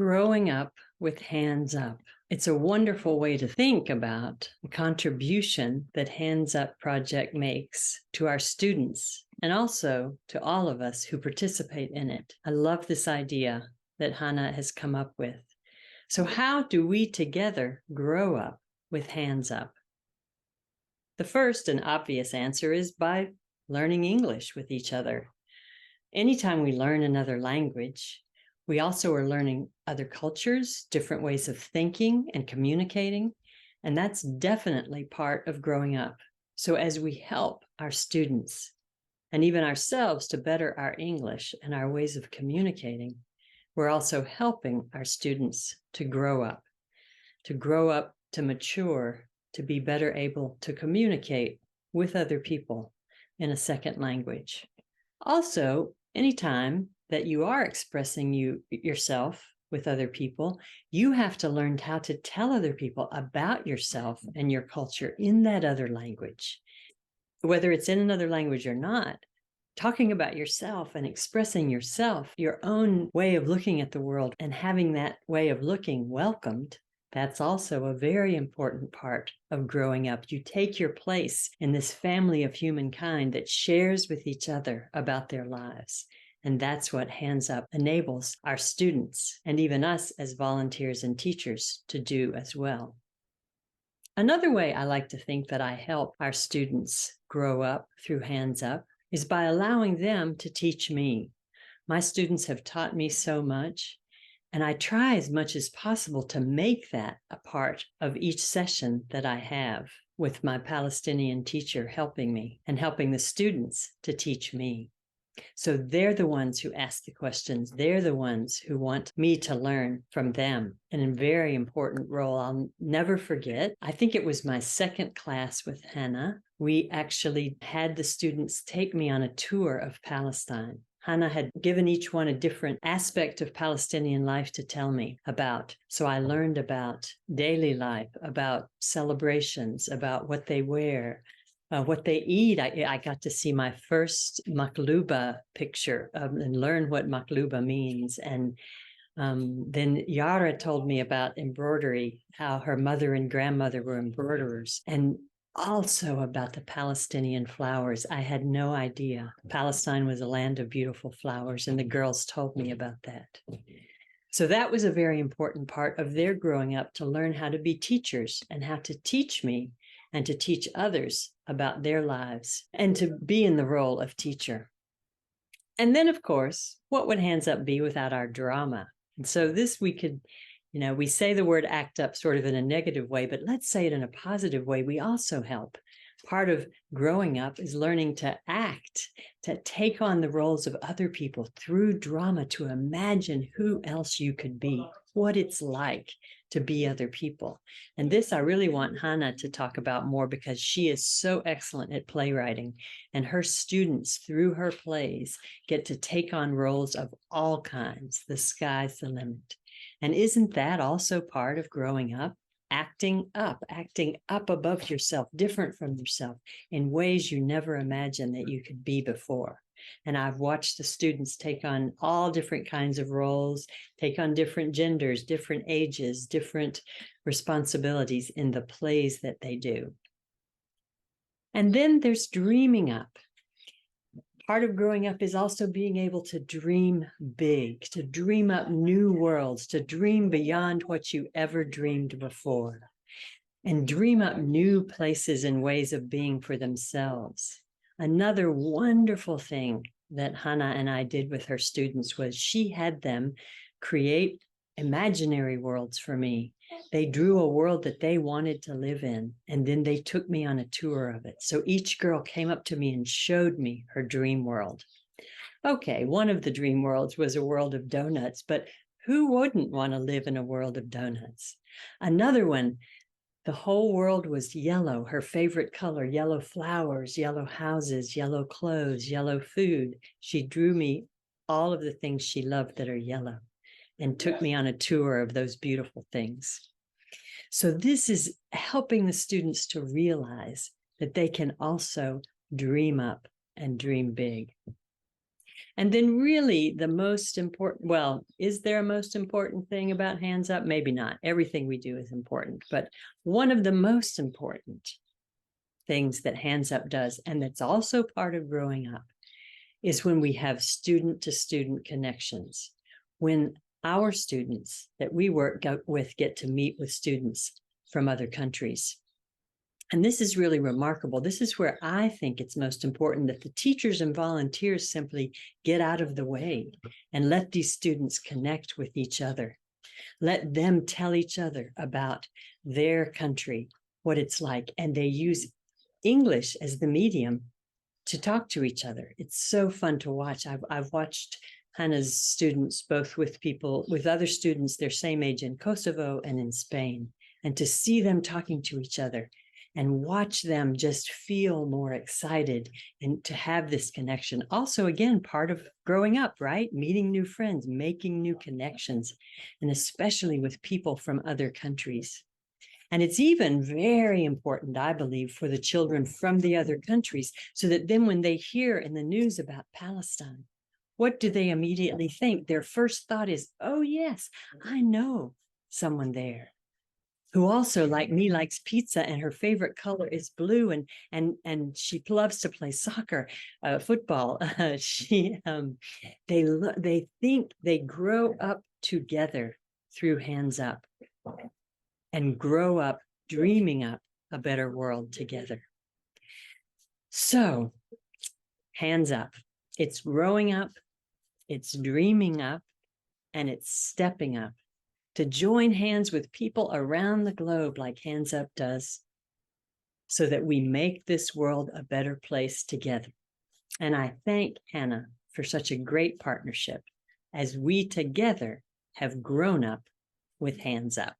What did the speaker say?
Growing up with hands up. It's a wonderful way to think about the contribution that Hands Up Project makes to our students and also to all of us who participate in it. I love this idea that Hannah has come up with. So how do we together grow up with hands up? The first and obvious answer is by learning English with each other. Anytime we learn another language, we also are learning other cultures, different ways of thinking and communicating, and that's definitely part of growing up. So as we help our students and even ourselves to better our English and our ways of communicating, we're also helping our students to grow up, to mature, to be better able to communicate with other people in a second language. Also, anytime that you are expressing yourself with other people, you have to learn how to tell other people about yourself and your culture in that other language. Whether it's in another language or not, talking about yourself and expressing yourself, your own way of looking at the world and having that way of looking welcomed, that's also a very important part of growing up. You take your place in this family of humankind that shares with each other about their lives. And that's what Hands Up enables our students and even us as volunteers and teachers to do as well. Another way I like to think that I help our students grow up through Hands Up is by allowing them to teach me. My students have taught me so much, and I try as much as possible to make that a part of each session that I have with my Palestinian teacher helping me and helping the students to teach me. So they're the ones who ask the questions. They're the ones who want me to learn from them. And a very important role I'll never forget. I think it was my second class with Hannah. We actually had the students take me on a tour of Palestine. Hannah had given each one a different aspect of Palestinian life to tell me about. So I learned about daily life, about celebrations, about what they wear, what they eat. I got to see my first makluba picture and learn what makluba means. And then Yara told me about embroidery, how her mother and grandmother were embroiderers, and also about the Palestinian flowers. I had no idea Palestine was a land of beautiful flowers, and the girls told me about that. So that was a very important part of their growing up, to learn how to be teachers and how to teach me and to teach others about their lives and to be in the role of teacher. And then, of course, what would Hands Up be without our drama? And so this we could, we say the word act up sort of in a negative way, but let's say it in a positive way. We also help. Part of growing up is learning to act, to take on the roles of other people through drama, to imagine who else you could be, what it's like to be other people. And this I really want Hannah to talk about more, because she is so excellent at playwriting, and her students through her plays get to take on roles of all kinds. The sky's the limit. And isn't that also part of growing up? Acting up above yourself, different from yourself in ways you never imagined that you could be before. And I've watched the students take on all different kinds of roles, take on different genders, different ages, different responsibilities in the plays that they do. And then there's dreaming up. Part of growing up is also being able to dream big, to dream up new worlds, to dream beyond what you ever dreamed before, and dream up new places and ways of being for themselves. Another wonderful thing that Hannah and I did with her students was she had them create imaginary worlds for me. They drew a world that they wanted to live in, and then they took me on a tour of it. So each girl came up to me and showed me her dream world. Okay, one of the dream worlds was a world of donuts, but who wouldn't want to live in a world of donuts? Another one, the whole world was yellow, her favorite color, yellow flowers, yellow houses, yellow clothes, yellow food. She drew me all of the things she loved that are yellow and took me on a tour of those beautiful things. So this is helping the students to realize that they can also dream up and dream big. And then really the most important, well, is there a most important thing about Hands Up? Maybe not. Everything we do is important, but one of the most important things that Hands Up does, and that's also part of growing up, is when we have student to student connections. When our students that we work with get to meet with students from other countries. And this is really remarkable. This is where I think it's most important that the teachers and volunteers simply get out of the way and let these students connect with each other. Let them tell each other about their country, what it's like, and they use English as the medium to talk to each other. It's so fun to watch. I've watched Hannah's students, both with other students their same age in Kosovo and in Spain, and to see them talking to each other and watch them just feel more excited and to have this connection. Also, again, part of growing up, right? Meeting new friends, making new connections, and especially with people from other countries. And it's even very important, I believe, for the children from the other countries, so that then when they hear in the news about Palestine, what do they immediately think? Their first thought is, oh, yes, I know someone there who also, like me, likes pizza, and her favorite color is blue, and she loves to play soccer, football. They think they grow up together through Hands Up and grow up dreaming up a better world together. So, Hands Up. It's growing up, it's dreaming up, and it's stepping up to join hands with people around the globe like Hands Up does, so that we make this world a better place together. And I thank Hannah for such a great partnership as we together have grown up with Hands Up.